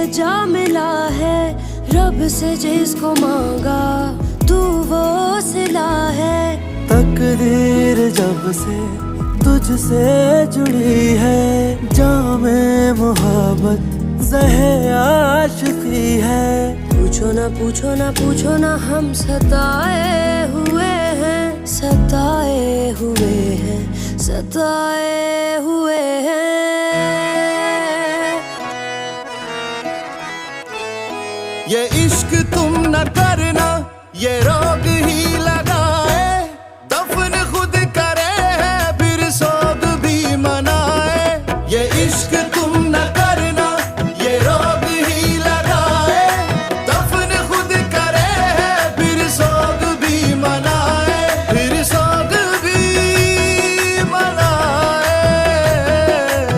ये जा मिला है रब से जिसको मांगा तू वो सिला है। तकदीर जब से तुझसे जुड़ी है, जामे मोहब्बत ज़हे आशिकी है। पूछो ना पूछो ना पूछो ना हम सताए हुए हैं, सताए हुए हैं, सताए हुए हैं। ये इश्क तुम न करना, ये रोग ही लगाए, दफन खुद करे है फिर सोग भी मनाए। ये इश्क